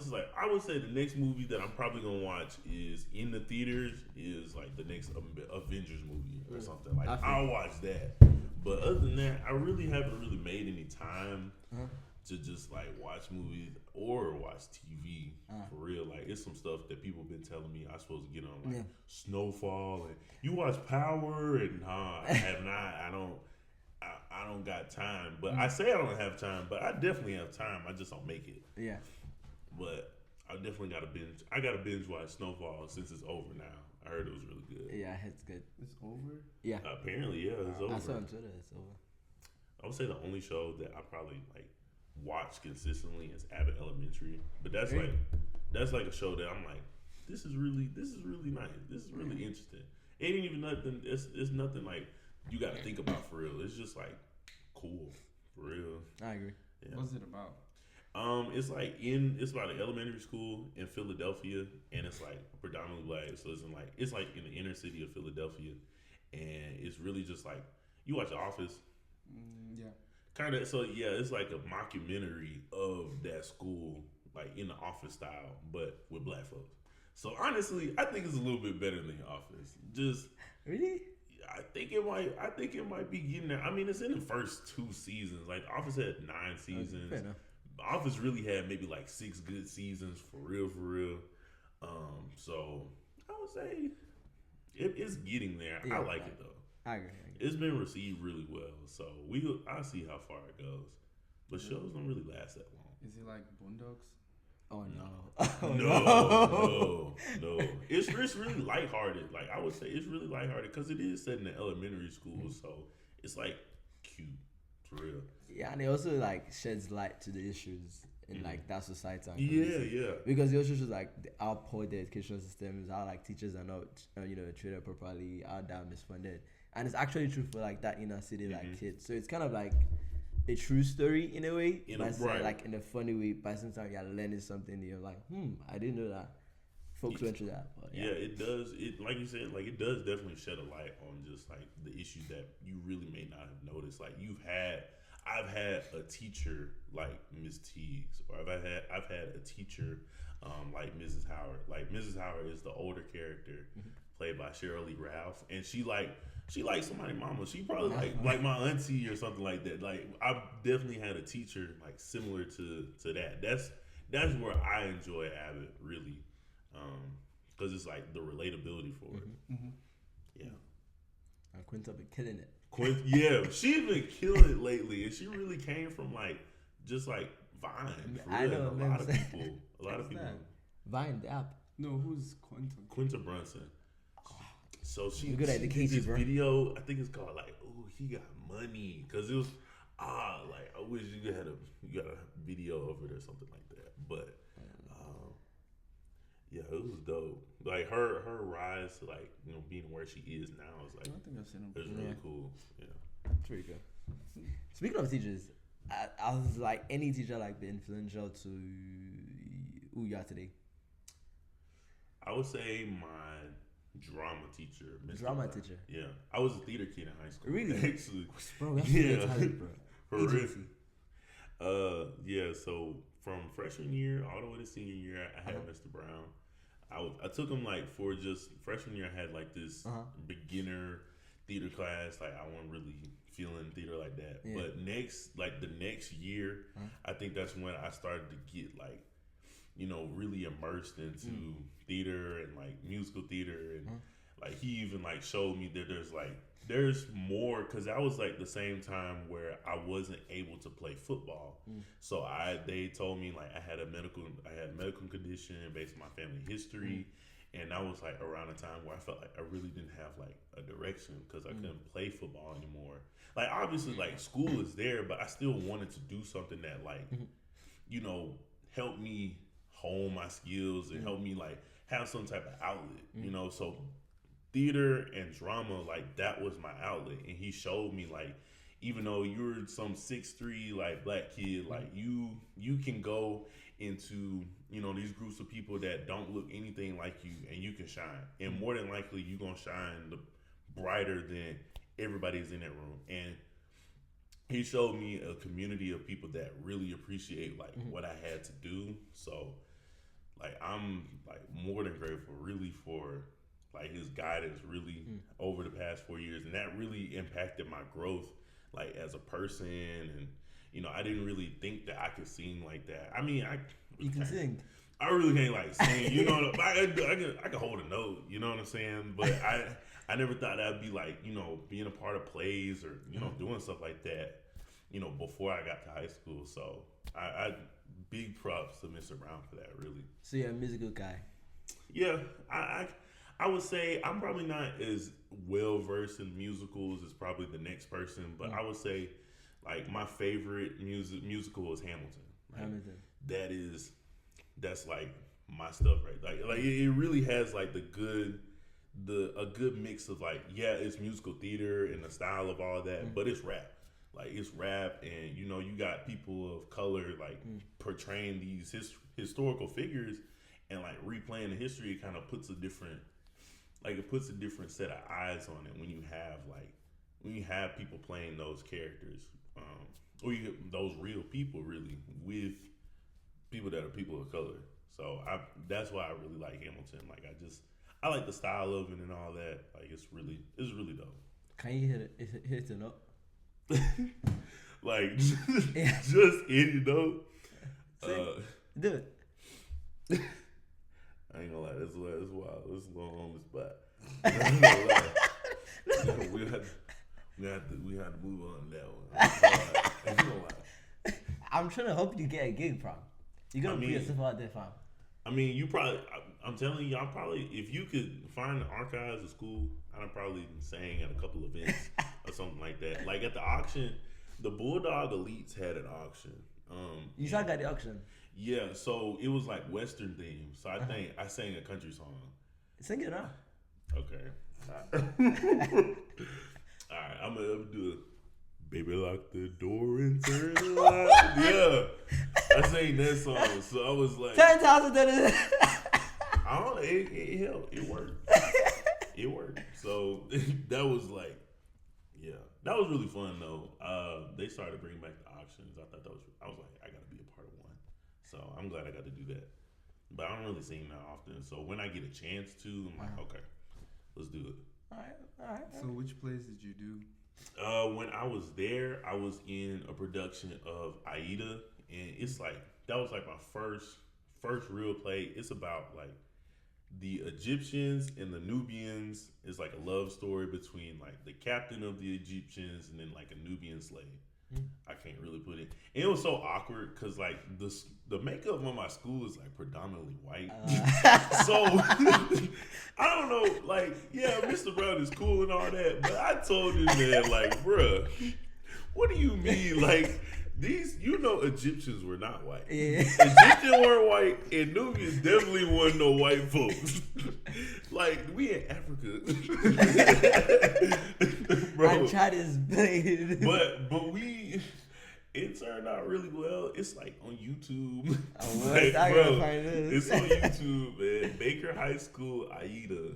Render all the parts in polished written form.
honestly, like I would say the next movie that I'm probably gonna watch is in the theaters is like the next Avengers movie or something. Like I'll watch that. But other than that, I really haven't really made any time to just like watch movies or watch TV for real. Like it's some stuff that people been telling me I'm supposed to get on, like Snowfall, and you watch Power, and nah, I have not. I don't got time. But I say I don't have time, but I definitely have time. I just don't make it. Yeah. But I definitely got to binge. I got to binge watch Snowfall since it's over now. I heard it was really good. Yeah, it's good. It's over? Yeah. Apparently, yeah, it's over. I saw on Twitter. It's over. I would say the only show that I probably like watch consistently is Abbott Elementary, but that's like a show that I'm like, this is really nice. This is really interesting. It ain't even nothing. It's nothing like you got to think about for real. It's just like cool for real. I agree. Yeah. What's it about? It's about an elementary school in Philadelphia, and it's like predominantly black. So it's like in the inner city of Philadelphia, and it's really just like you watch The Office. Yeah. Kind of. So yeah, it's like a mockumentary of that school, like in the Office style, but with black folks. So honestly, I think it's a little bit better than The Office. Just really. I think it might be getting there. I mean, it's in the first 2 seasons. Like The Office had 9 seasons. The Office really had maybe like 6 good seasons for real. So I would say it's getting there. Yeah, I like it though. I agree. It's been received really well. So I'll see how far it goes. But shows don't really last that long. Is it like Boondocks? Oh no. No. It's really lighthearted. Like I would say, it's really lighthearted because it is set in the elementary school, so it's like cute for real. Yeah, and it also like sheds light to the issues in like that society. Yeah. Because it also shows like how poor the educational system is, how like teachers are not treated properly, how they're misfunded, and it's actually true for like that inner city like kids. So it's kind of like a true story in a way, like in a funny way. By some time you're learning something, you're like, I didn't know that. Folks went through that. But yeah, it does. It like you said, like it does definitely shed a light on just like the issues that you really may not have noticed. Like I've had a teacher like Miss Teagues, or I've had a teacher like Mrs. Howard. Like Mrs. Howard is the older character played by Cheryl Lee Ralph, and she like somebody mama. She probably like my auntie or something like that. Like I definitely had a teacher like similar to that. That's where I enjoy Abbott really, because it's like the relatability for it. Yeah. And Quinta been killing it. Yeah, she's been killing it lately, and she really came from like just like Vine. For real. A lot of people. Vine, the app. No, who's Quinta? Quinta Brunson. So she good at the did this bro. video. I think it's called like, "Oh, he got money," because it was like I wish you got a video of it or something like that. But yeah, it was dope. Like her rise to like being where she is now is like I think I've seen him. It's really cool. Yeah, it's pretty good. Speaking of teachers, I was like, any teacher like been influential to who you are today? I would say my drama teacher, Mr. Drama Brown. teacher. Yeah, I was a theater kid in high school. Really? Actually, Bro, that's talent, bro. For real. Yeah. So from freshman year all the way to senior year, I had Mr. Brown. I took him like for just freshman year. I had like this beginner theater class. Like I wasn't really feeling theater like that. Yeah. But the next year, I think that's when I started to get like, really immersed into theater and like musical theater, and like he even like showed me that there's more, because that was like the same time where I wasn't able to play football. So they told me like I had a medical condition based on my family history, and that was like around the time where I felt like I really didn't have like a direction because I couldn't play football anymore. Like obviously like school is there, but I still wanted to do something that like help me hone my skills and help me like have some type of outlet, so theater and drama, like that was my outlet. And he showed me like, even though you're some 6'3" like black kid, like you can go into these groups of people that don't look anything like you, and you can shine, and more than likely you're gonna shine brighter than everybody's in that room. And he showed me a community of people that really appreciate like what I had to do. So I'm like more than grateful, really, for like his guidance, really over the past 4 years, and that really impacted my growth, like as a person, and I didn't really think that I could sing like that. I mean, You can sing. I really can't like sing, I can hold a note, you know what I'm saying? But I never thought I'd be like, being a part of plays or, doing stuff like that, before I got to high school. So I big props to Mr. Brown for that, really. So you're a musical guy. Yeah, I would say I'm probably not as well versed in musicals as probably the next person, but I would say like my favorite musical is Hamilton. Like, Hamilton. That's like my stuff, right? Like it really has like a good mix of like, yeah, it's musical theater and the style of all that, but it's rap. Like it's rap, and you got people of color like portraying these historical figures and like replaying the history. It kind of puts a different set of eyes on it when you have people playing those characters, or those real people really with people that are people of color. So that's why I really like Hamilton. Like I like the style of it and all that. Like it's really dope. Can you hit it up? Like just any note. Do it. I ain't gonna lie, that's wild. This is going on the spot. I ain't gonna lie. We had to move on to that one. I ain't gonna lie. I'm trying to help you get a gig, fam. You're gonna put yourself out there, fam. I mean, I'm telling you, if you could find the archives of school, I'd probably sang at a couple events or something like that. Like at the auction, the Bulldog Elites had an auction. You sang at the auction? Yeah, so it was like Western themed. So I think I sang a country song. Sing it now. Okay. Alright, I'm gonna do it. Baby, lock the door and turn the light. Yeah. I sang that song. So I was like 10,000. I don't know, it helped. It worked. It worked. So that was like, yeah. That was really fun though. They started bringing back the auctions. I was like, I gotta be a part of one. So I'm glad I got to do that. But I don't really sing that often. So when I get a chance to, I'm like, okay, let's do it. All right. So which plays did you do? When I was there, I was in a production of Aida, and it's like that was like my first real play. It's about like the Egyptians and the Nubians. It's like a love story between like the captain of the Egyptians and then like a Nubian slave. I can't really put it. And it was so awkward because like the makeup on my school is like predominantly white. So I don't know. Like, yeah, Mr. Brown is cool and all that, but I told him that like, bruh, what do you mean? Like these, Egyptians were not white. Yeah. Egyptians weren't white, and Nubians definitely wasn't no white folks. Like we in Africa. Bro. I tried his blade. But it turned out really well. It's like on YouTube. I gotta find this. It's on YouTube, man. Baker High School, Aida.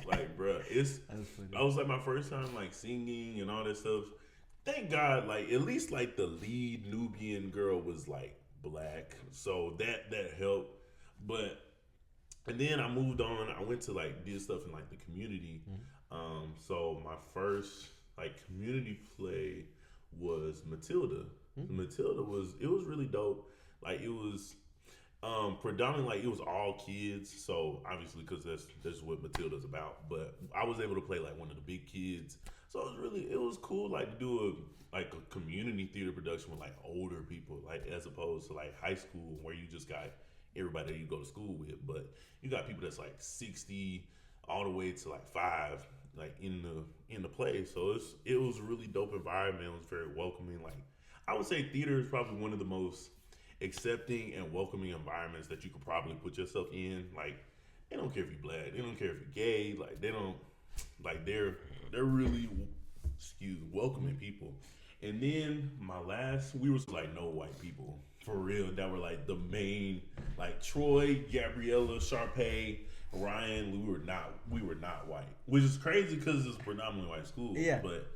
Like, bro, that was like my first time like singing and all that stuff. Thank God, like at least like the lead Nubian girl was like black, so that helped. And then I moved on. I went to like did stuff in like the community. So my first like community play was Matilda. Matilda was really dope. Like it was predominantly like it was all kids. So obviously because that's what Matilda's about. But I was able to play like one of the big kids. So it was cool like to do a community theater production with like older people, like as opposed to like high school where you just got everybody that you go to school with, but you got people that's like 60 all the way to like 5 like in the play. So it was a really dope environment. It was very welcoming. Like I would say theater is probably one of the most accepting and welcoming environments that you could probably put yourself in. Like they don't care if you're black, they don't care if you're gay, like they don't like they're really welcoming people. And then we was like no white people for real that were like the main, like Troy, Gabriella, Sharpay, Ryan. We were not white, which is crazy because it's a predominantly white school. Yeah. But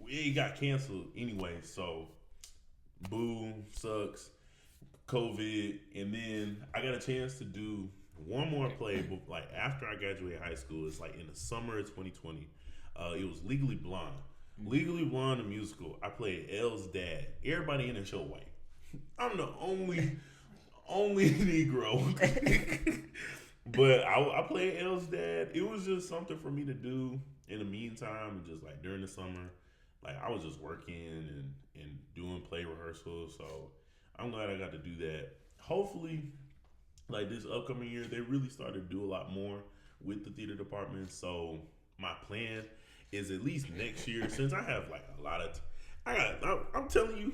it got canceled anyway. So, boo, sucks, COVID, and then I got a chance to do one more play, but like after I graduated high school, it's like in the summer of 2020. It was Legally Blonde. Legally Blonde, the musical. I played Elle's dad. Everybody in the show white. I'm the only Negro. But I played Elle's dad. It was just something for me to do in the meantime, and just like during the summer. Like I was just working and doing play rehearsals. So I'm glad I got to do that. Hopefully, like this upcoming year, they really start to do a lot more with the theater department. So my plan is at least next year, since I have like a lot of I'm telling you,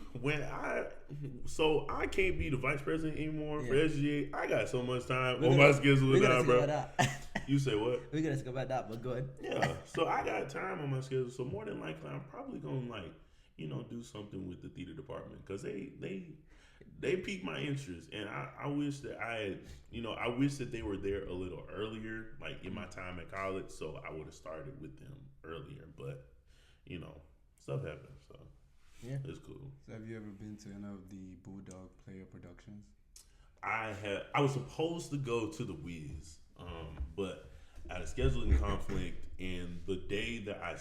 so I can't be the vice president anymore for SGA. I got so much time on my schedule now, bro. You say what? We're gonna talk about that, but go ahead. Yeah, so I got time on my schedule. So more than likely, I'm probably gonna do something with the theater department because they piqued my interest, and I wish that I wish that they were there a little earlier, like in my time at college, so I would have started with them earlier. But stuff happens, so yeah, it's cool. So have you ever been to any of the Bulldog Player productions? I was supposed to go to the Wiz, but I had a scheduling conflict, and the day that I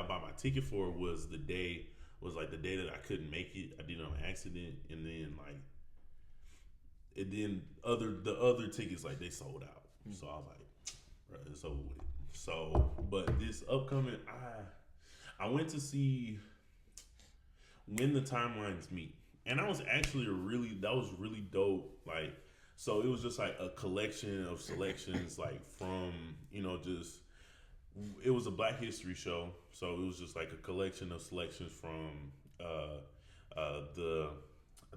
bought my ticket for was the day that I couldn't make it. I did it on accident, and then the other tickets they sold out. So I was like, bro, it's over with. So, but this upcoming, I went to see When the Timelines Meet, and that was actually really dope. So it was just like a collection of selections, from it was a Black History show, so it was just like a collection of selections from I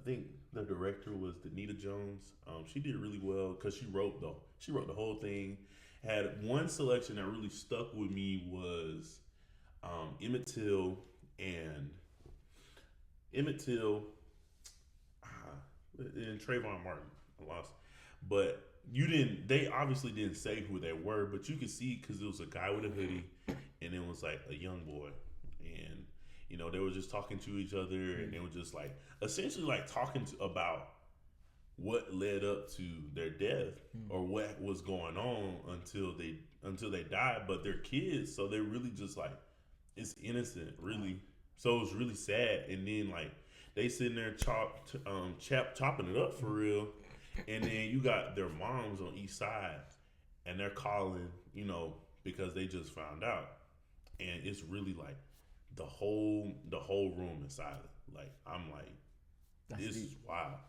think the director was Danita Jones. She did really well because she wrote the whole thing. Had one selection that really stuck with me was Emmett Till and Trayvon Martin. I lost, but they obviously didn't say who they were, but you could see because it was a guy with a hoodie and it was like a young boy, and they were just talking to each other, and they were just essentially talking about what led up to their death or what was going on until they died. But they're kids, so they're really just it's innocent, really. So it was really sad, and then they sitting there chopping it up for real. And then you got their moms on each side, and they're calling, because they just found out, and it's really the whole room is silent. I'm this is wild.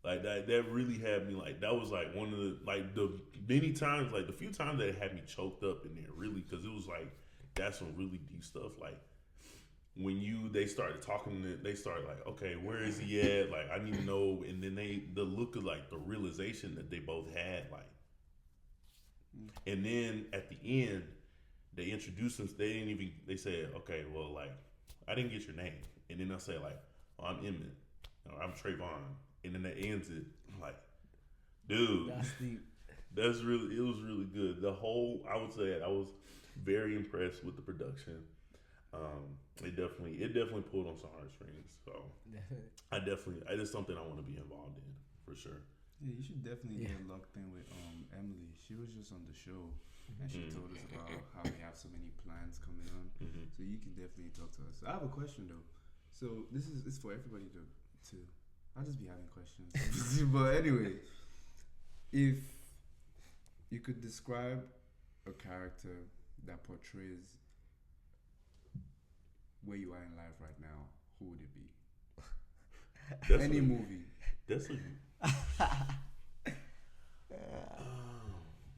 That really had me that was one of the many times, the few times that it had me choked up in there, really, because it was that's some really deep stuff. When they started talking, they started okay, where is he at? I need to know. And then the look of the realization that they both had, and then at the end, they introduced them. They said, okay, well, I didn't get your name. And then I say oh, I'm Emmett, or I'm Trayvon. And then that ends it. I'm dude, that's deep. It was really good. I would say I was very impressed with the production. It definitely pulled on some heartstrings. So it is something I want to be involved in for sure. Yeah, you should definitely get locked in with Emily. She was just on the show, and she told us about how we have so many plans coming on. So you can definitely talk to us. I have a question though. So it's for everybody to. I'll just be having questions. But anyway, if you could describe a character that portrays where you are in life right now, who would it be? Any movie. That's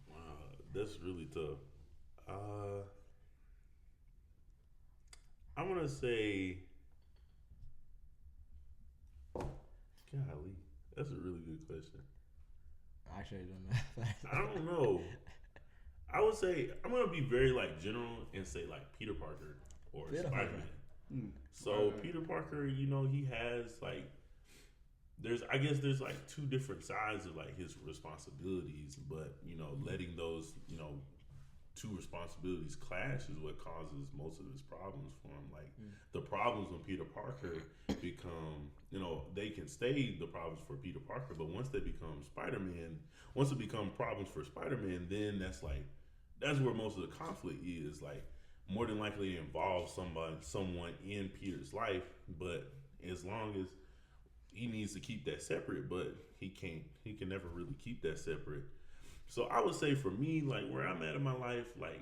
wow, that's really tough. I'm gonna say, golly, that's a really good question. I actually don't know. I don't know. I would say I'm gonna be very general and say Peter Parker or Spider-Man. So Peter Parker, he has there's two different sides of his responsibilities, but letting those two responsibilities clash is what causes most of his problems for him. Like the problems when Peter Parker become, they can stay the problems for Peter Parker, but once they become Spider-Man, once it become problems for Spider-Man, then that's where most of the conflict is. Like more than likely it involves someone in Peter's life, but as long as he needs to keep that separate, but he can never really keep that separate. So I would say for me, like where I'm at in my life, like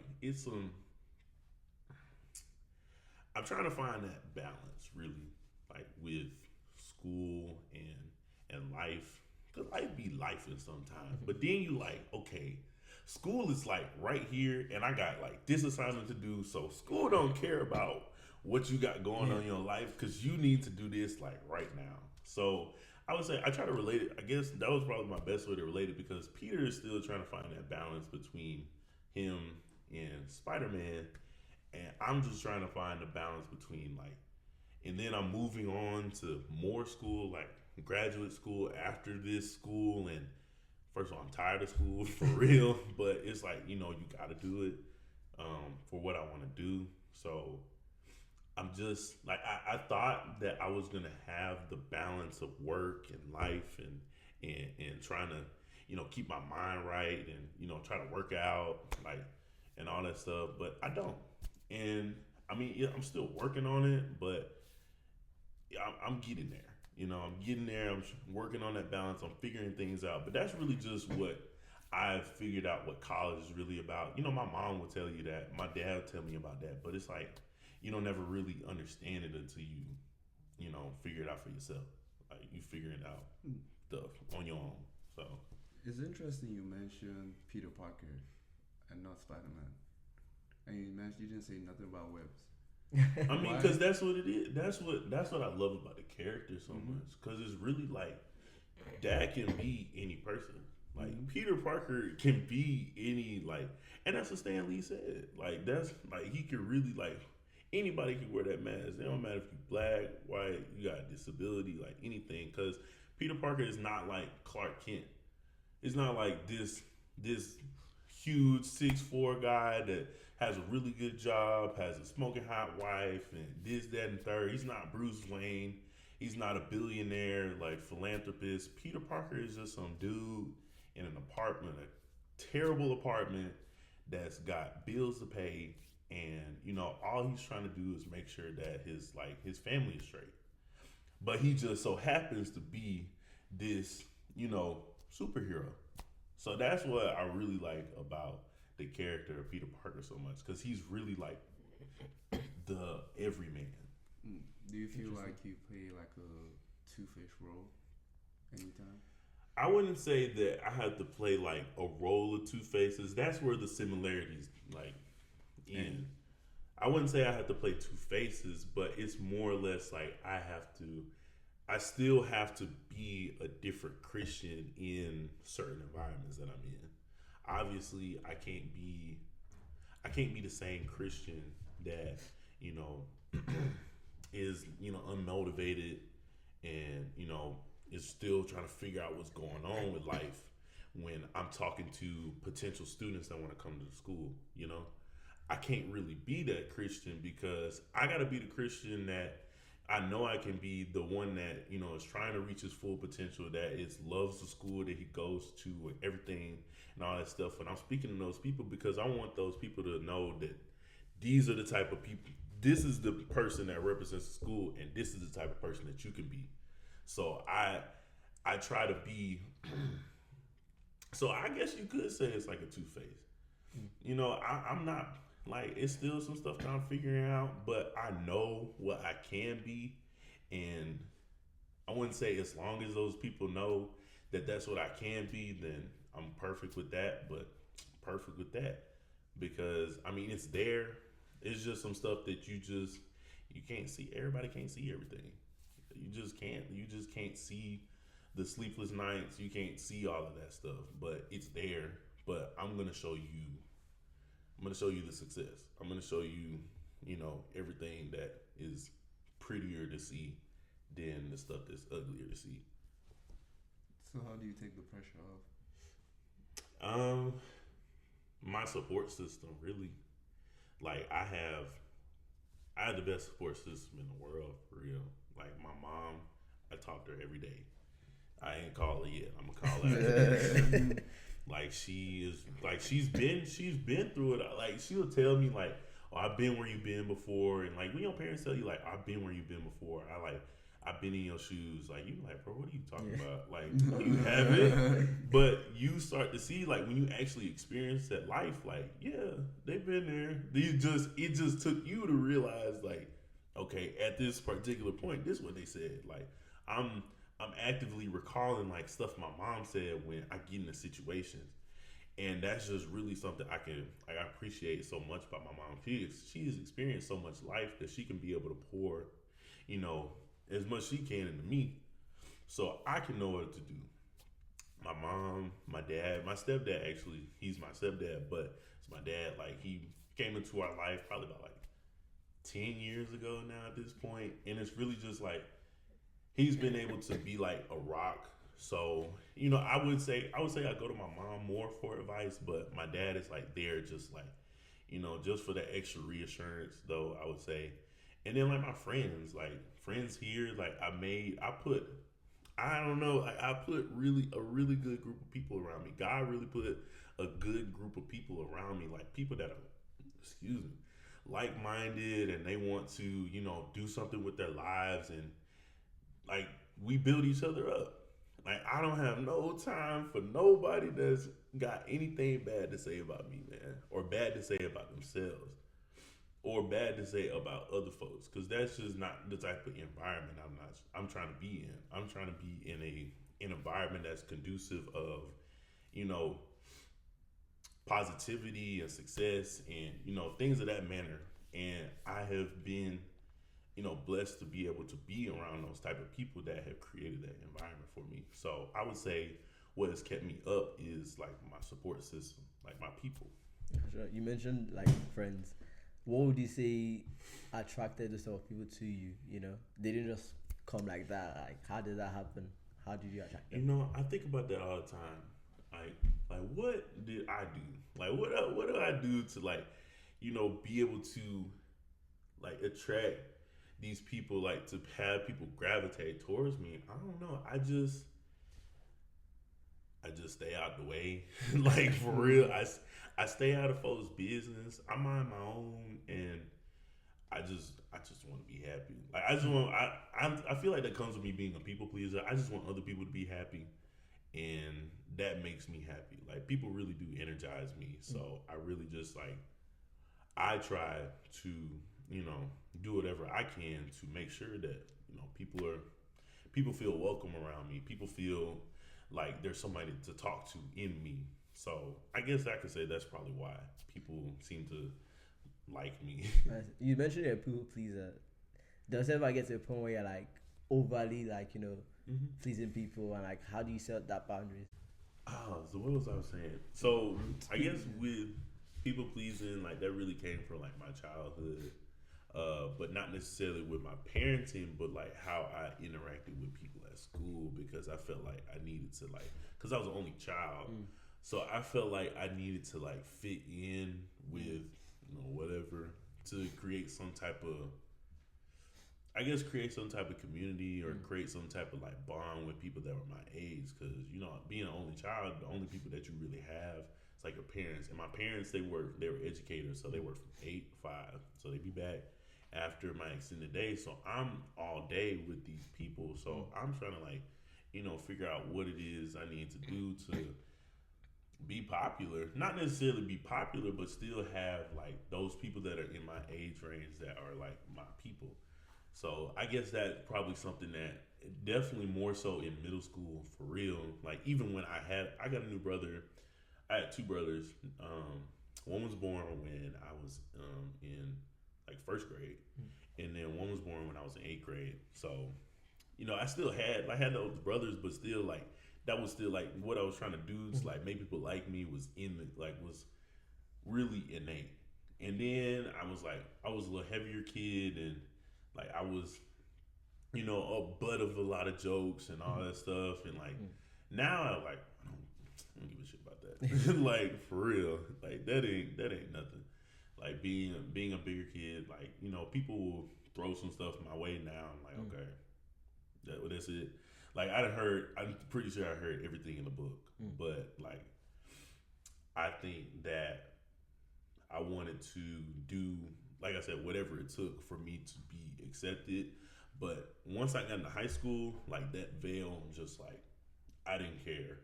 I'm trying to find that balance really, like with school and life, cause life be lifing sometimes. But then you like, okay, school is like right here, and I got like this assignment to do. So school don't care about what you got going on in your life, cause you need to do this like right now. So I would say I try to relate it. I guess that was probably my best way to relate it, because Peter is still trying to find that balance between him and Spider-Man, and I'm just trying to find the balance between and then I'm moving on to more school, like graduate school after this school. And first of all, I'm tired of school for real, but it's like, you got to do it for what I want to do. So I'm just like, I thought that I was gonna have the balance of work and life and trying to, keep my mind right and, try to work out and all that stuff, but I don't. And I mean, I'm still working on it, but I'm getting there. I'm getting there. I'm working on that balance. I'm figuring things out, but that's really just what I've figured out what college is really about. My mom will tell you that. My dad will tell me about that, but it's like, you don't never really understand it until you figure it out for yourself. Like you figuring out stuff on your own. So it's interesting you mentioned Peter Parker and not Spider-Man, and you didn't say nothing about webs. I mean, because that's what it is. That's what I love about the character so much. Because it's really like that can be any person. Like Peter Parker can be any and that's what Stan Lee said. Like that's like he could really anybody can wear that mask. It don't matter if you black, white, you got a disability, like anything. Because Peter Parker is not like Clark Kent. It's not like this huge 6'4" guy that has a really good job, has a smoking hot wife, and this, that, and third. He's not Bruce Wayne. He's not a billionaire, philanthropist. Peter Parker is just some dude in an apartment, a terrible apartment that's got bills to pay. And, all he's trying to do is make sure that his family is straight. But he just so happens to be this, superhero. So that's what I really like about the character of Peter Parker so much, because he's really like the everyman. Do you feel like you play like a Two-Face role anytime? I wouldn't say that I had to play like a role of Two Faces. That's where the similarities end. I wouldn't say I have to play Two Faces, but it's more or less like I still have to be a different Christian in certain environments that I'm in. Obviously, I can't be the same Christian that, is, unmotivated and, is still trying to figure out what's going on with life when I'm talking to potential students that want to come to the school, I can't really be that Christian, because I got to be the Christian that I know I can be, the one that, is trying to reach his full potential, that loves the school that he goes to and everything and all that stuff. And I'm speaking to those people because I want those people to know that these are the type of people, this is the person that represents the school, and this is the type of person that you can be. So I try to be, so I guess you could say it's like a Two-Face. I'm not, it's still some stuff that I'm figuring out, but I know what I can be. And I wouldn't say as long as those people know that that's what I can be, then I'm perfect with that, but perfect with that. Because, I mean, it's there. It's just some stuff that you can't see. Everybody can't see everything. You just can't see the sleepless nights. You can't see all of that stuff, but it's there. But I'm going to show you the success. I'm going to show you, everything that is prettier to see than the stuff that's uglier to see. So how do you take the pressure off? my support system really, like I had the best support system in the world for real. Like my mom, I talk to her every day. I ain't called her yet. I'm gonna call her. Like she's been through it. Like she'll tell me like, oh, I've been where you've been before, and like when your parents tell you like, I've been where you've been before. I've been in your shoes. Like you like, bro, what are you talking about? Like you haven't, but you start to see like when you actually experience that life. Like yeah, they've been there. It just took you to realize like, okay, at this particular point, this is what they said. Like I'm actively recalling like stuff my mom said when I get into situations, and that's just really something I appreciate so much about my mom. She has experienced so much life that she can be able to pour, you know, as much she can into me, so I can know what to do. My mom, my dad, my stepdad actually, he's my stepdad, but it's my dad. Like he came into our life probably about like 10 years ago now at this point, and it's really just like he's been able to be like a rock. So, you know, I would say I go to my mom more for advice, but my dad is like there just like, you know, just for the extra reassurance though, I would say. And then like my friends here, like I don't know, like I put a really good group of people around me. God really put a good group of people around me, like people that are, excuse me, like-minded, and they want to, you know, do something with their lives, and like we build each other up. Like I don't have no time for nobody that's got anything bad to say about me, man, or bad to say about themselves, or bad to say about other folks, because that's just not the type of environment I'm trying to be in. I'm trying to be in an environment that's conducive of, you know, positivity and success and, you know, things of that manner. And I have been, you know, blessed to be able to be around those type of people that have created that environment for me. So I would say what has kept me up is like my support system, like my people. Sure. You mentioned like friends. What would you say attracted those sort of people to you? You know, they didn't just come like that. Like, how did that happen? How did you attract them? You know, I think about that all the time. Like what did I do? Like, what do I do to like, you know, be able to like attract these people, like to have people gravitate towards me? I don't know. I just stay out the way. Like for real, I stay out of folks' business. I mind my own, and I just want to be happy. Like I feel like that comes with me being a people pleaser. I just want other people to be happy, and that makes me happy. Like people really do energize me. So I really just like I try to, you know, do whatever I can to make sure that, you know, people feel welcome around me. People feel like there's somebody to talk to in me. So I guess I could say that's probably why people seem to like me. You mentioned you're a people pleaser. Does it ever get to a point where you're like overly like, you know, pleasing people, and like how do you set that boundary? So what was I saying? So I guess with people pleasing, like that really came from like my childhood. But not necessarily with my parenting, but like how I interacted with people at school, because I felt like I needed to like, because I was the only child, so I felt like I needed to like fit in with, you know, whatever, to create some type of, I guess, create some type of community, or create some type of like bond with people that were my age, because, you know, being an only child, the only people that you really have, it's like your parents. And my parents, they were educators, so they worked from 8 to 5, so they'd be back after my extended day. So I'm all day with these people. So I'm trying to like, you know, figure out what it is I need to do to be popular. Not necessarily be popular, but still have like those people that are in my age range that are like my people. So I guess that's probably something that definitely more so in middle school, for real. Like even when I got a new brother. I had 2 brothers. One was born when I was in like 1st grade, and then one was born when I was in 8th grade. So, you know, I had those brothers, but still like that was still like what I was trying to do to like make people like me was was really innate. And then I was a little heavier kid, and like I was, you know, a butt of a lot of jokes and all that stuff. And like now I I don't give a shit about that. Like for real, like that ain't nothing. Like being a bigger kid, like people will throw some stuff my way now. I'm like, okay, that's it. Like I'm pretty sure I heard everything in the book, but like I think that I wanted to do, like I said, whatever it took for me to be accepted. But once I got into high school, like that veil, just like I didn't care.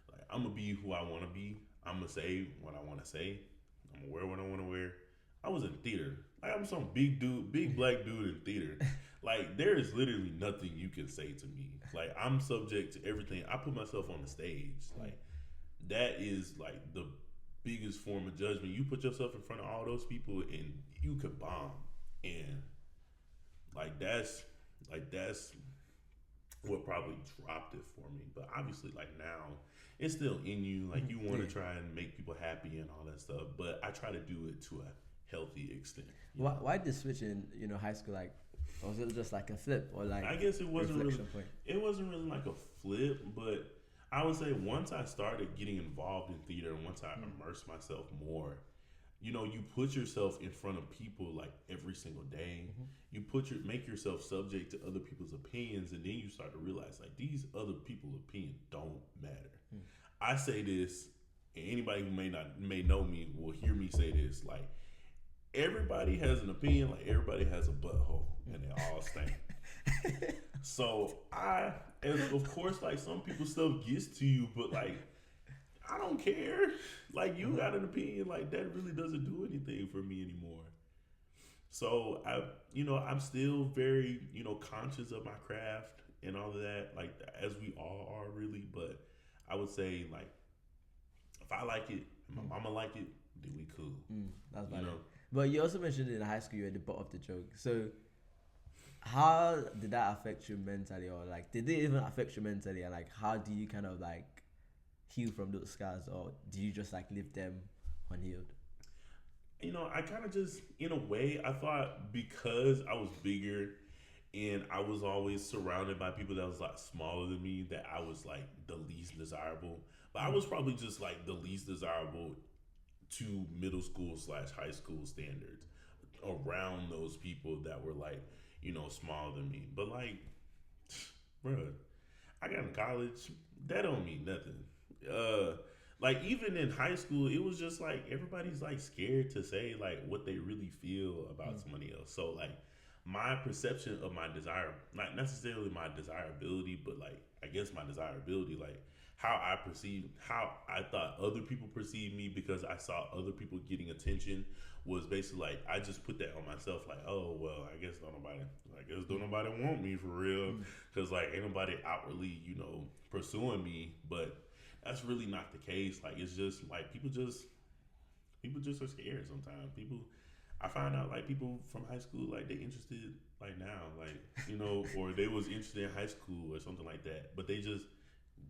Like I'm gonna be who I want to be. I'm gonna say what I want to say. I'm gonna wear what I want to wear. I was in theater. Like I'm some big black dude in theater. Like there is literally nothing you can say to me. Like I'm subject to everything. I put myself on the stage. Like that is like the biggest form of judgment. You put yourself in front of all those people and you could bomb. And that's what probably dropped it for me. But obviously like now it's still in you. Like you want to try and make people happy and all that stuff. But I try to do it to a healthy extent. Why did switch in high school? Like was it just like a flip or like I guess it wasn't really point? It wasn't really like a flip, but I would say once I started getting involved in theater and once I immersed myself more, you put yourself in front of people like every single day. You make yourself subject to other people's opinions, and then you start to realize like these other people's opinions don't matter. I say this, and anybody who may know me will hear me say this, like everybody has an opinion, like everybody has a butthole, and they all stink. So of course, like some people's stuff gets to you, but like I don't care. Like you got an opinion, like that really doesn't do anything for me anymore. So I'm still very, conscious of my craft and all of that, like as we all are really. But I would say like if I like it, and my mama like it, then we cool. That's about it. But you also mentioned in high school you were the butt of the joke. So how did that affect you mentally, or like did it even affect you mentally, and like how do you kind of like heal from those scars, or do you just like leave them unhealed? I kind of just, in a way, I thought because I was bigger and I was always surrounded by people that was like smaller than me, that I was like the least desirable. But I was probably just like the least desirable to middle school / high school standards around those people that were like, smaller than me. But like, bruh, I got in college, that don't mean nothing. Like even in high school, it was just like everybody's like scared to say like what they really feel about somebody else. So like my perception of my desire, not necessarily my desirability, but like I guess my desirability, like how I thought other people perceived me because I saw other people getting attention, was basically like I just put that on myself, like, oh well, I guess don't nobody want me for real, because like ain't nobody outwardly pursuing me. But that's really not the case. Like it's just like people just are scared sometimes. I find out like people from high school, like they interested like now, like or they was interested in high school or something like that, but they just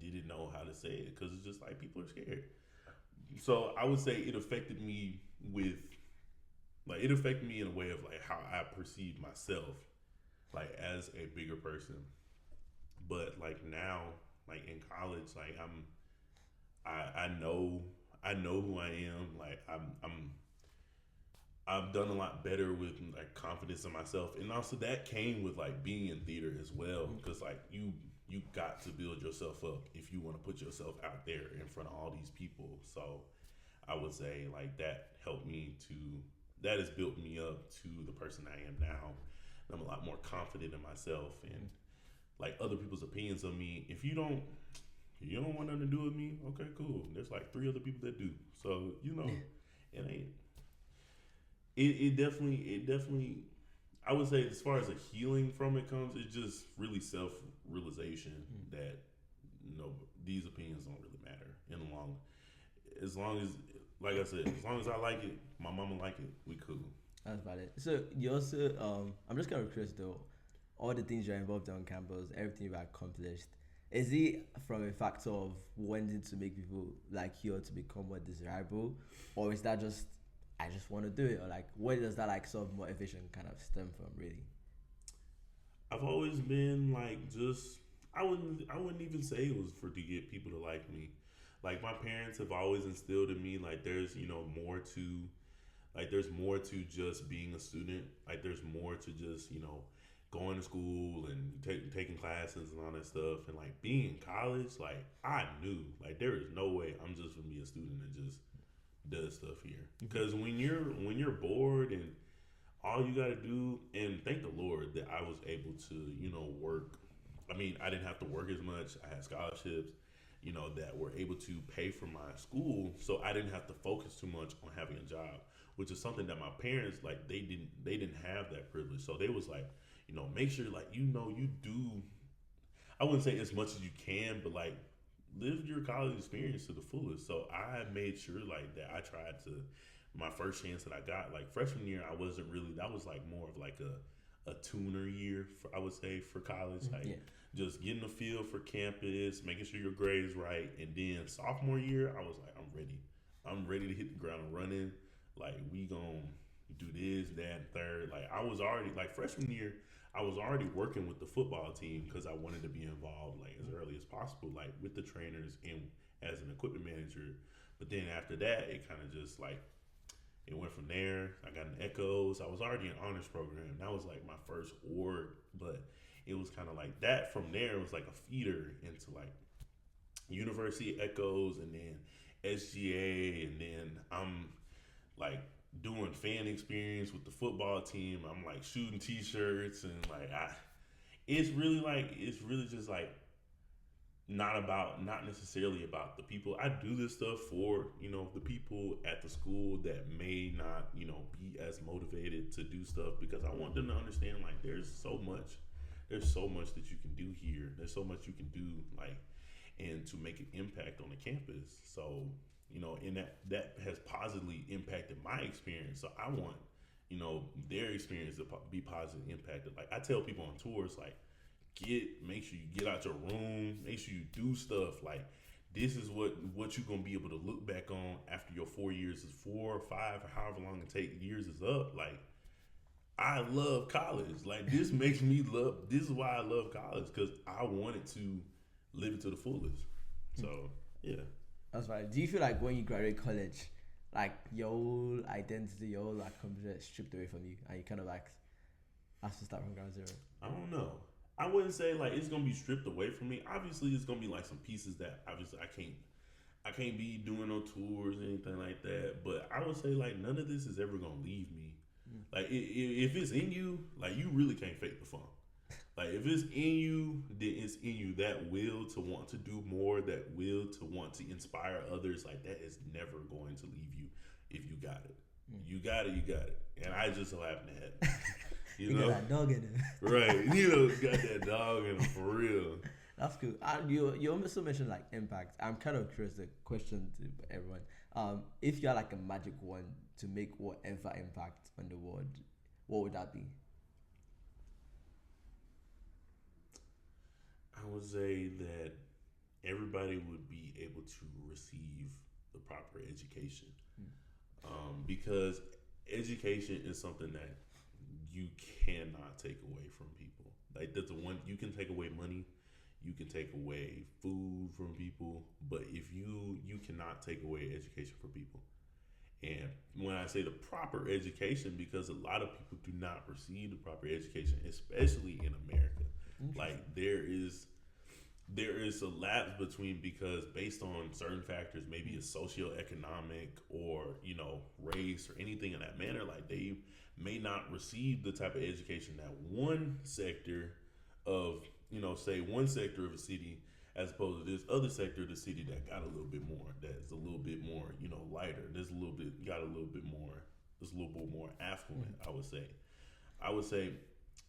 didn't know how to say it because it's just like people are scared. So I would say it affected me in a way of like how I perceive myself, like as a bigger person. But like now, like in college, like I know who I am. Like I've done a lot better with like confidence in myself, and also that came with like being in theater as well, because like you got to build yourself up if you want to put yourself out there in front of all these people. So I would say like that has built me up to the person I am now. I'm a lot more confident in myself, and like other people's opinions of me. If you don't want nothing to do with me, okay, cool. There's like 3 other people that do. So it ain't. It definitely. I would say as far as a healing from it comes, it's just really self-realization that these opinions don't really matter in the long. As long as, like I said, as long as I like it, my mama like it, we cool. That's about it. So you also, I'm just kind of curious though, all the things you're involved in on campus, everything you've accomplished, is it from a factor of wanting to make people like you or to become more desirable, or is that just I just want to do it, or like where does that like sort of motivation kind of stem from really? I've always been like I wouldn't even say it was to get people to like me. like my parents have always instilled in me like there's more to there's more to just being a student. Like there's more to just going to school and taking classes and all that stuff. And like being in college, like I knew like there is no way I'm just gonna be a student that just does stuff here. Because when you're bored and all you gotta do, and thank the Lord that I was able to work. I mean, I didn't have to work as much. I had scholarships, that were able to pay for my school, so I didn't have to focus too much on having a job, which is something that my parents like they didn't have that privilege. So they was like, make sure like you do. I wouldn't say as much as you can, but like live your college experience to the fullest. So I made sure like that I tried to. My first chance that I got, like freshman year, I wasn't really. That was like more of like a tuner year, I would say, for college. Like just getting a feel for campus, making sure your grades right, and then sophomore year, I was like, I'm ready. I'm ready to hit the ground running. Like we gonna do this, that, and third. Like I was already like freshman year, I was already working with the football team because I wanted to be involved like as early as possible, like with the trainers and as an equipment manager. But then after that, it kind of just like. It went from there. I got an Echoes. I was already in honors program. That was like my first org, but it was kind of like that. From there, it was like a feeder into like University Echoes and then SGA, and then I'm like doing fan experience with the football team. I'm like shooting T-shirts and like it's really just like not necessarily about the people. I do this stuff for the people at the school that may not be as motivated to do stuff, because I want them to understand like there's so much that you can do here. There's so much you can do like and to make an impact on the campus. So and that has positively impacted my experience. So I want their experience to be positively impacted. Like I tell people on tours like make sure you get out your room, make sure you do stuff. Like this is what you're gonna be able to look back on after your 4 years is 4 or 5 or however long it takes years is up. Like I love college. Like this makes me love. This is why I love college, because I wanted to live it to the fullest. So yeah, that's right. Do you feel like when you graduate college, like your whole identity, your whole like computer is stripped away from you, and you kind of like have to start from ground zero? I don't know. I wouldn't say like it's gonna be stripped away from me. Obviously, it's gonna be like some pieces that obviously I can't be doing no tours or anything like that. But I would say like none of this is ever gonna leave me. Like if it's in you, like you really can't fake the funk. Like if it's in you, then it's in you. That will to want to do more, that will to want to inspire others. Like that is never going to leave you if you got it. You got it. And I just so happen to have it. You know? Got that dog in him. Right. Got that dog in him for real. That's cool. You also mentioned like impact. I'm kind of curious, the question to everyone. If you had like a magic wand to make whatever impact on the world, what would that be? I would say that everybody would be able to receive the proper education. Because education is something that you cannot take away from people. Like that's the one. You can take away money, you can take away food from people, but if you cannot take away education from people. And when I say the proper education, because a lot of people do not receive the proper education, especially in America. Like there is a lapse between, because based on certain factors, maybe it's socioeconomic or race or anything in that manner, like they may not receive the type of education that one sector of say one sector of a city, as opposed to this other sector of the city that got a little bit more, that's a little bit more lighter, there's a little bit more affluent. I would say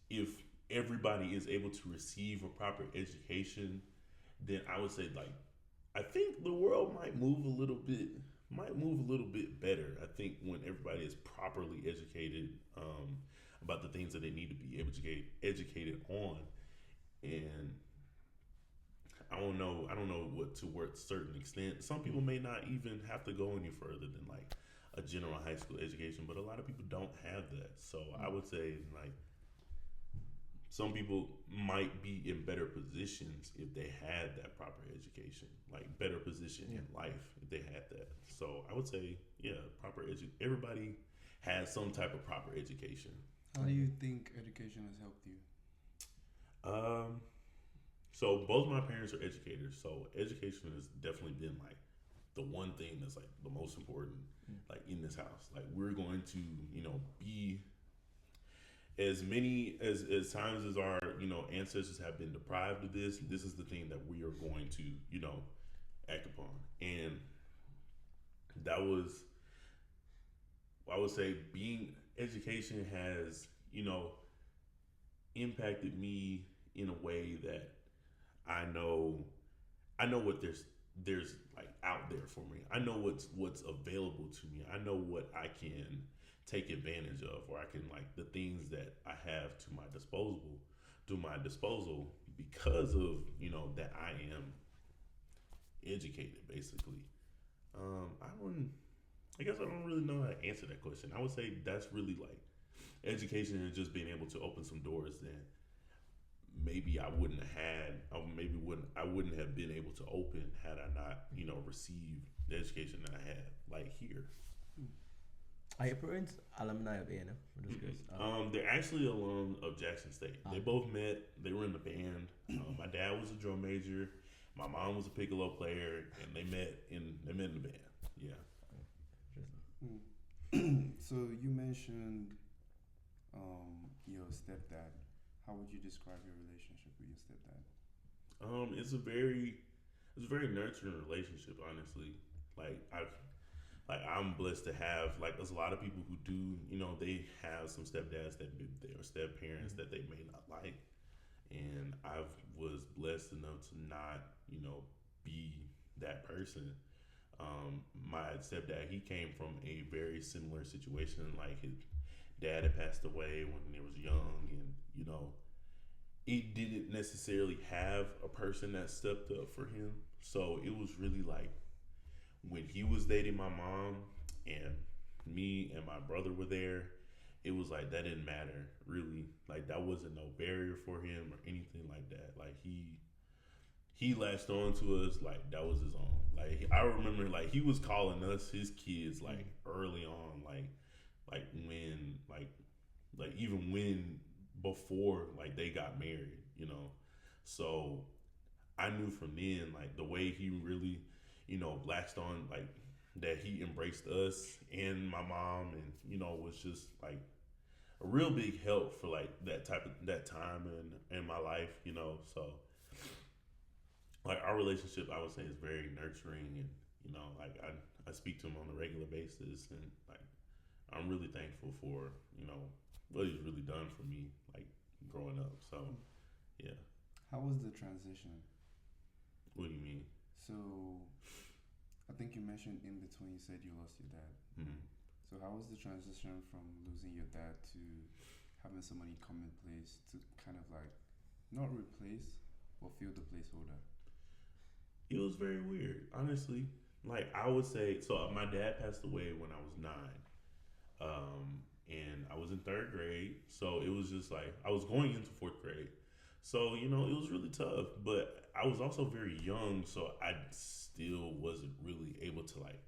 if everybody is able to receive a proper education, then I would say like I think the world might move a little bit better. I think when everybody is properly educated about the things that they need to be educated on. And I don't know what to a certain extent. Some people may not even have to go any further than like a general high school education, but a lot of people don't have that. So I would say like some people might be in better positions if they had that proper education, like better position in life if they had that. So I would say, yeah, everybody has some type of proper education. How do you think education has helped you? So both my parents are educators, so education has definitely been like the one thing that's like the most important, like in this house. Like we're going to, be as many as times as our ancestors have been deprived of this. This is the thing that we are going to act upon, and that was, I would say, being education has impacted me in a way that I know what there's like out there for me. I know what's available to me. I know what I can take advantage of, or I can, like, the things that I have to my disposal because of that I am educated, basically. I guess I don't really know how to answer that question. I would say that's really like education and just being able to open some doors that maybe I wouldn't have been able to open had I not, received the education that I had, like, here. Are your parents alumni of A&M? They're actually alum of Jackson State. They both met. They were in the band. My dad was a drum major. My mom was a piccolo player, and they met in the band. Yeah. So you mentioned your stepdad. How would you describe your relationship with your stepdad? It's a very nurturing relationship, honestly. I'm blessed to have, like, there's a lot of people who do, they have some stepdads or step parents that they may not like, and I was blessed enough to not, be that person. My stepdad, he came from a very similar situation. Like, his dad had passed away when he was young, and he didn't necessarily have a person that stepped up for him. So it was really like when he was dating my mom and me and my brother were there, it was like that didn't matter, really. Like, that wasn't no barrier for him or anything like that. Like, he latched on to us like that was his own. Like, I remember, like, he was calling us his kids, like, early on, like when, like even when, before, like, they got married, So I knew from then, like, the way he really, latched on, like, that he embraced us and my mom, and, was just, like, a real big help for, like, that time in my life, So, like, our relationship, I would say, is very nurturing, and, like, I speak to him on a regular basis, and, like, I'm really thankful for, what he's really done for me, like, growing up. So, yeah. How was the transition? What do you mean? So, I think you mentioned in between, you said you lost your dad. Mm-hmm. So, how was the transition from losing your dad to having somebody come in place to kind of, like, not replace, but fill the placeholder? It was very weird, honestly. Like, I would say, so my dad passed away when I was 9. And I was in 3rd grade. So it was just like, I was going into 4th grade. So, it was really tough. But I was also very young, so I still wasn't really able to, like,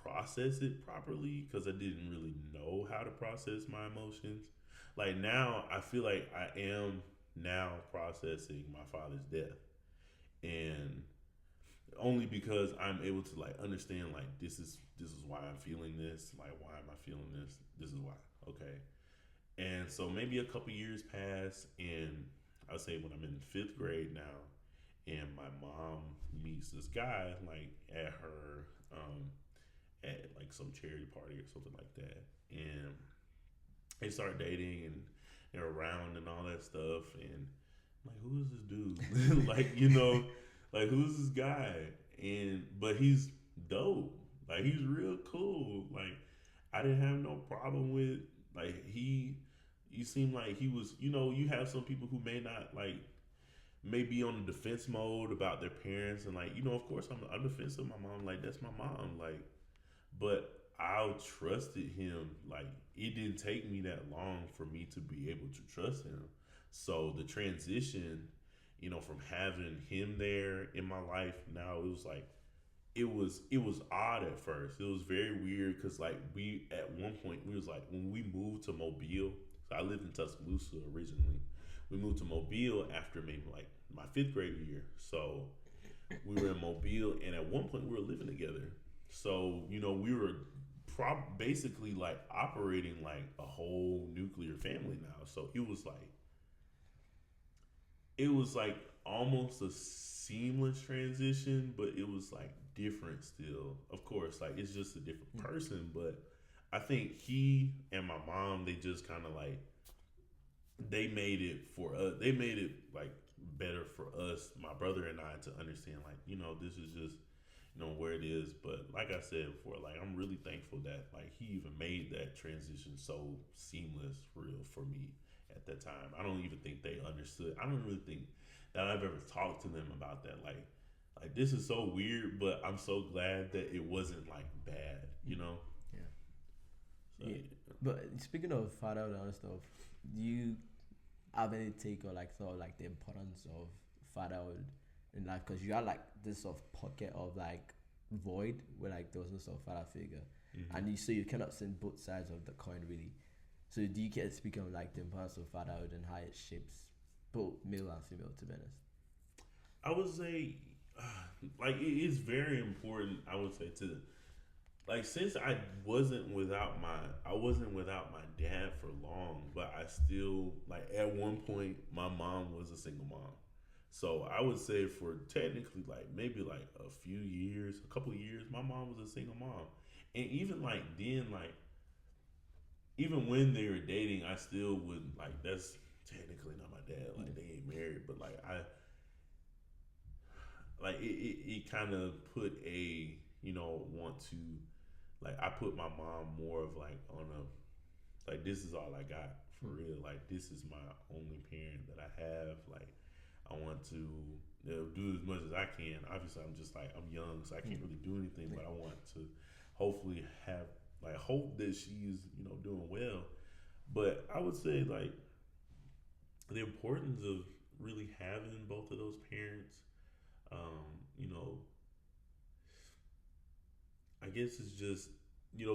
process it properly because I didn't really know how to process my emotions. Like, now, I feel like I am now processing my father's death. And only because I'm able to, like, understand, like, this is why I'm feeling this. Like, why am I feeling this? This is why. Okay. And so maybe a couple years pass, and I'll say when I'm in 5th grade now, and my mom meets this guy, like, at her, at, like, some charity party or something like that. And they start dating, and they're around and all that stuff. And I'm like, who is this dude? Like, like, who's this guy? But he's dope. Like, he's real cool. Like, I didn't have no problem with, like, you seem like he was, you have some people who may not, like, may be on the defense mode about their parents. And, like, of course I'm defensive of my mom. Like, that's my mom. Like, but I trusted him. Like, it didn't take me that long for me to be able to trust him. So the transition, from having him there in my life now, it was like it was odd at first. It was very weird because like we at one point we was like when we moved to Mobile. So I lived in Tuscaloosa originally. We moved to Mobile after maybe like my fifth grade year. So we were in Mobile, and at one point we were living together. So we were basically like operating like a whole nuclear family now. So it was like almost a seamless transition, but it was like different still. Of course, like it's just a different person, but I think he and my mom, they just kind of like they made it for us. They made it like better for us, my brother and I, to understand like this is just where it is. But like I said before, like I'm really thankful that like he even made that transition so seamless for real for me at that time. I don't even think they understood. I don't really think that I've ever talked to them about that. Like this is so weird, but I'm so glad that it wasn't like bad, Yeah. So, Yeah. But speaking of fatherhood and stuff, do you have any take or like thought like the importance of fatherhood in life? Because you had like this sort of pocket of like void where like there was no sort of father figure, and you cannot see both sides of the coin really. So do you care to speak on like the importance of fatherhood and how it shapes both male and female? To be honest, I would say, like, it is very important. I would say to, like, since I wasn't without my dad for long, but I still like at one point my mom was a single mom. So I would say for technically like maybe like a couple of years, my mom was a single mom, and even like then like even when they were dating, I still would like that's technically not my dad. Like they ain't married, but like I like it kind of put a want to like I put my mom more of like on a like this is all I got for real. Like this is my only parent that I have. Like I want to do as much as I can. Obviously, I'm just like I'm young, so I can't really do anything. But I want to hopefully have like hope that she's doing well. But I would say like the importance of really having both of those parents. You know, I guess it's just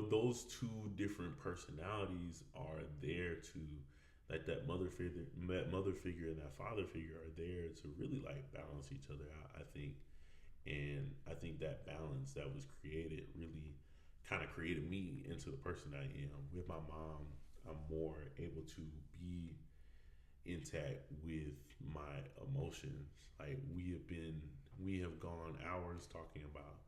those two different personalities are there to like that mother figure and that father figure are there to really like balance each other out. I think, and I think that balance that was created really kind of created me into the person I am. With my mom, I'm more able to be intact with my emotions. Like we have gone hours talking about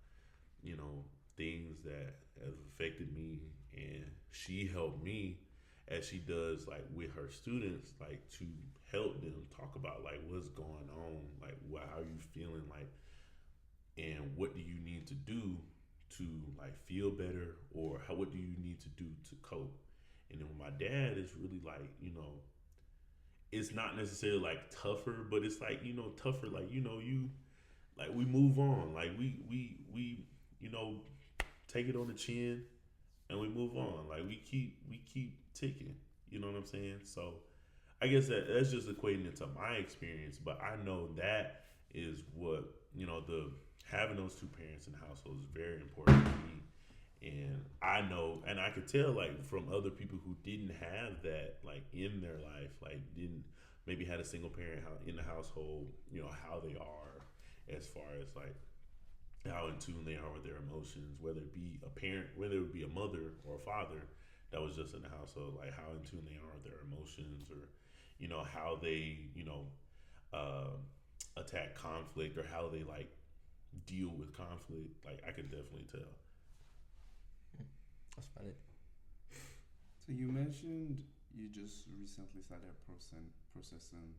you know things that have affected me, and she helped me as she does like with her students, like to help them talk about like what's going on, like how are you feeling, like, and what do you need to do to like feel better, or what do you need to do to cope. And then with my dad, it's really like it's not necessarily like tougher, but it's like tougher, like you like we move on, like we take it on the chin and we move on, like we keep ticking, you know what I'm saying? So I guess that's just equating it to my experience, but I know that is what the having those two parents in the household is very important to me. And I know, and I could tell like from other people who didn't have that like in their life, like didn't maybe had a single parent in the household, how they are as far as like how in tune they are with their emotions, whether it be a parent, whether it be a mother or a father that was just in the household, like how in tune they are with their emotions, or how they uh, attack conflict, or how they like deal with conflict. Like I could definitely tell. that's valid. So you mentioned you just recently started processing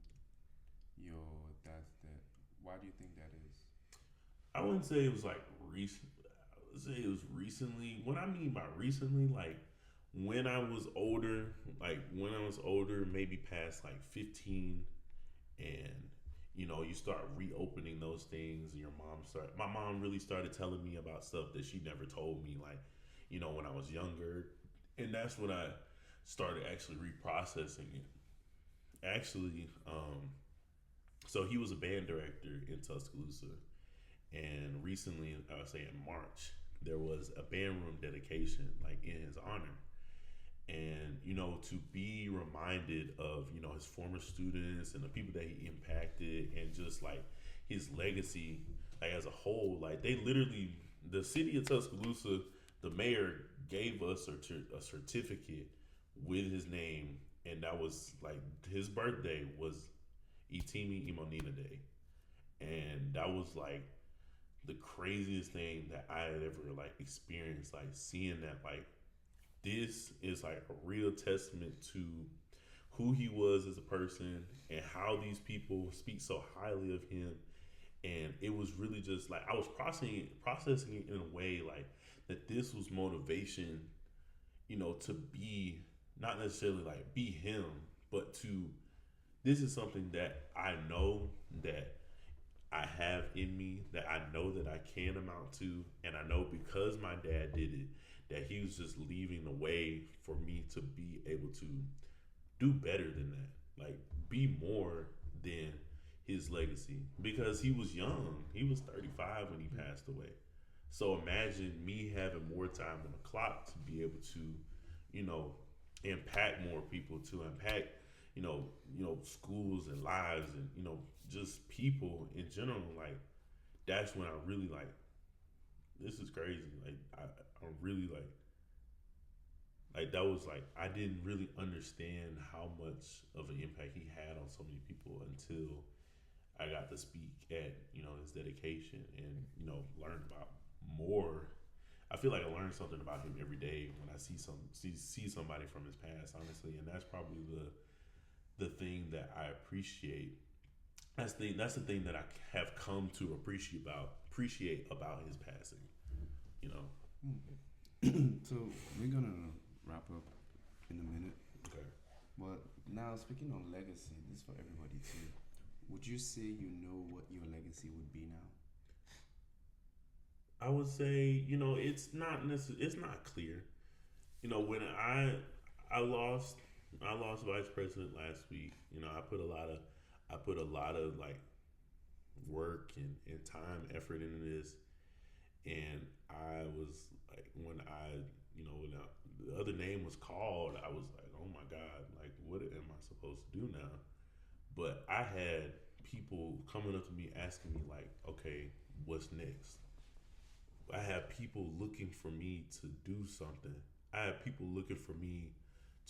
your dad's death. Why do you think that is? I wouldn't say it was like recent. I would say it was recently. What I mean by recently, like when I was older, maybe past like 15, and you start reopening those things, and my mom really started telling me about stuff that she never told me, like when I was younger, and that's when I started actually reprocessing it actually, so he was a band director in Tuscaloosa, and recently, I would say in March, there was a band room dedication like in his honor. And to be reminded of his former students and the people that he impacted, and just like his legacy, like as a whole, like they literally, the city of Tuscaloosa, the mayor gave us a certificate with his name, and that was like his birthday was Itimi Imonina Day, and that was like the craziest thing that I had ever like experienced, like seeing that, like this is like a real testament to who he was as a person and how these people speak so highly of him. And it was really just like I was processing it in a way like that this was motivation, to be not necessarily like be him, but to this is something that I know that I have in me, that I know that I can amount to, and I know because my dad did it, that he was just leaving the way for me to be able to do better than that, like be more than his legacy, because he was young. He was 35 when he passed away. So imagine me having more time on the clock to be able to, impact more people, to impact, schools and lives, and just people in general. Like that's when I really like. This is crazy. Like I'm really like that was like I didn't really understand how much of an impact he had on so many people until I got to speak at his dedication, and learned about more. I feel like I learn something about him every day when I see somebody from his past, honestly, and that's probably the thing that I appreciate. That's the thing that I have come to appreciate about his passing. You know. So we're gonna wrap up in a minute. Okay. But now speaking on legacy, this is for everybody too. Would you say you know what your legacy would be now? I would say, it's not clear. When I lost vice president last week. I put a lot of like work and time, effort into this, and I was like, when the other name was called, I was like, oh my god, like what am I supposed to do now? But I had people coming up to me asking me like, okay, what's next? I have people looking for me to do something. I have people looking for me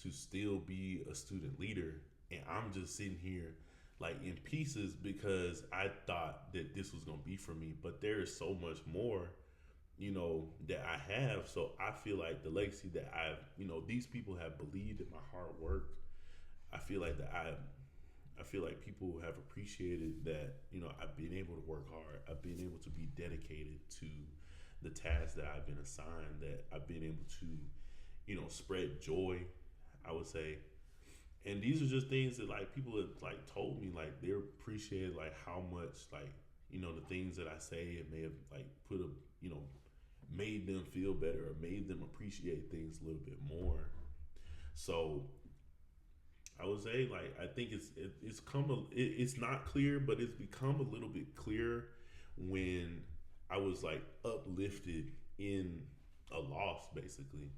to still be a student leader, and I'm just sitting here like in pieces because I thought that this was gonna be for me. But there is so much more, that I have. So I feel like the legacy that these people have believed in my hard work. I feel like I feel like people have appreciated that, I've been able to work hard. I've been able to be dedicated to the tasks that I've been assigned, that I've been able to, spread joy, I would say. And these are just things that like people have like told me, like they appreciate like how much like, the things that I say, it may have like put a, made them feel better or made them appreciate things a little bit more. So I would say like I think it's not clear, but it's become a little bit clearer when I was like uplifted in a loss. Basically,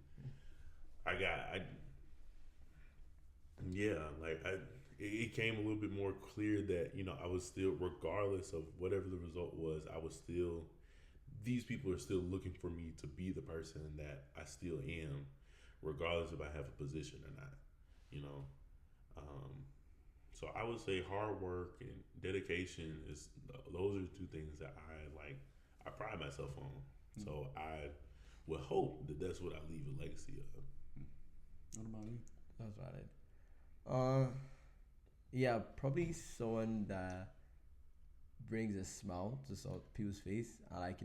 it came a little bit more clear that I was still, regardless of whatever the result was, I was still. These people are still looking for me to be the person that I still am, regardless if I have a position or not. You know. So I would say hard work and dedication those are two things that I pride myself on. Mm-hmm. So I would hope that that's what I leave a legacy of. What about you? That's valid. Yeah, probably someone that brings a smile to some people's face and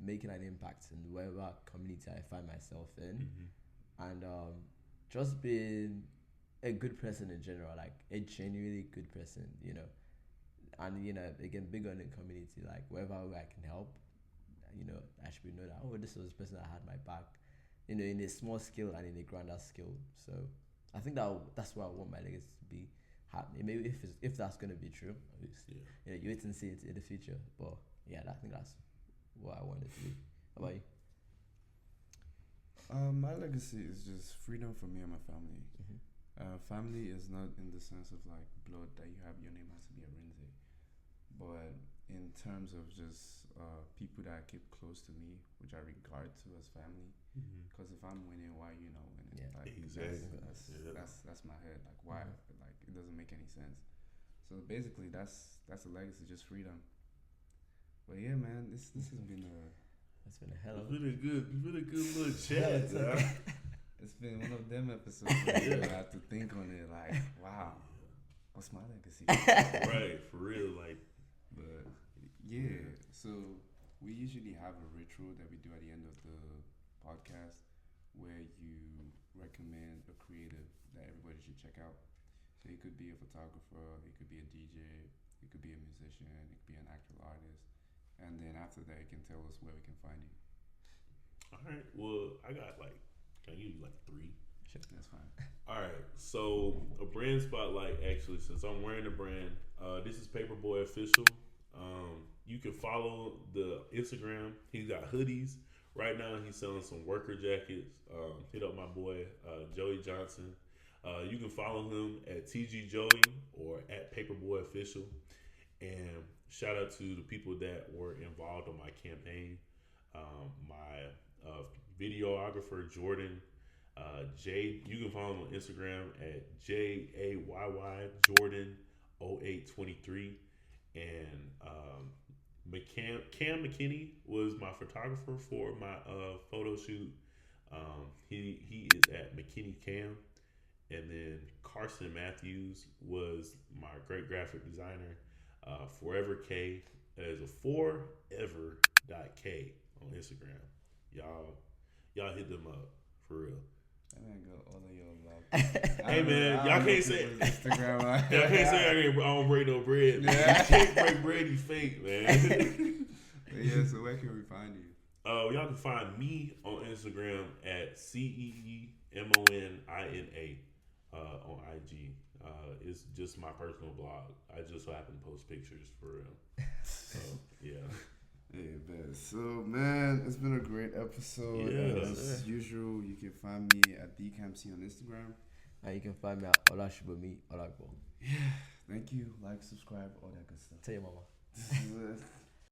making an impact in whatever community I find myself in, mm-hmm. and just being a good person in general, like a genuinely good person, and again, big on the community, like wherever I can help, I should be know that this was the person that had my back, in a small scale and in a grander scale. So I think that's what I want my legacy to be. happening. Maybe if that's gonna be true, obviously. Yeah, you wait and see it in the future. But yeah, I think that's what I wanted to be. How about you? My legacy is just freedom for me and my family. Family is not in the sense of like blood that you have. Your name has to be Arinze, but in terms of just people that I keep close to me, which I regard to as family. Because if I'm winning, why you not winning? Yeah, like exactly. That's my head. Like why? Like it doesn't make any sense. So basically, that's a legacy, just freedom. But yeah, man, this has been a. It's been a hell of It's been a good little chat. It's been one of them episodes where I have to think on it. Like, wow, what's my legacy? Right, for real. Like, but yeah, so we usually have a ritual that we do at the end of the podcast where you recommend a creative that everybody should check out. So it could be a photographer, it could be a DJ, it could be a musician, it could be an actual artist. And then after that, you can tell us where we can find you. all right. Well, I got like, can I give you like 3? Sure. That's fine. All right. So a brand spotlight. Actually, since I'm wearing the brand, this is Paperboy Official. You can follow the Instagram. He's got hoodies. Right now, he's selling some worker jackets. Hit up my boy Joey Johnson. You can follow him at TG Joey or at Paperboy Official. And shout out to the people that were involved on my campaign. My videographer Jordan, Jay. You can follow him on Instagram at JAYY Jordan 0823. And Cam McKinney was my photographer for my photo shoot. He is at McKinney Cam. And then Carson Matthews was my great graphic designer. Forever K as a forever.k on Instagram. Y'all hit them up for real. I ain't got all of your love. Hey man, y'all can't say Instagram. y'all can't say I don't break no bread. Yeah. You can't break bread, you fake, man. Yeah, so where can we find you? Y'all can find me on Instagram at CeeMonia on IG. It's just my personal blog. I just so happen to post pictures for real. So yeah. Yeah, bet. So man, it's been a great episode. Yeah. As usual, you can find me at DCamC on Instagram. And you can find me at Olashibumi Olagbo. Thank you. Like, subscribe, all that good stuff. Tell your mama.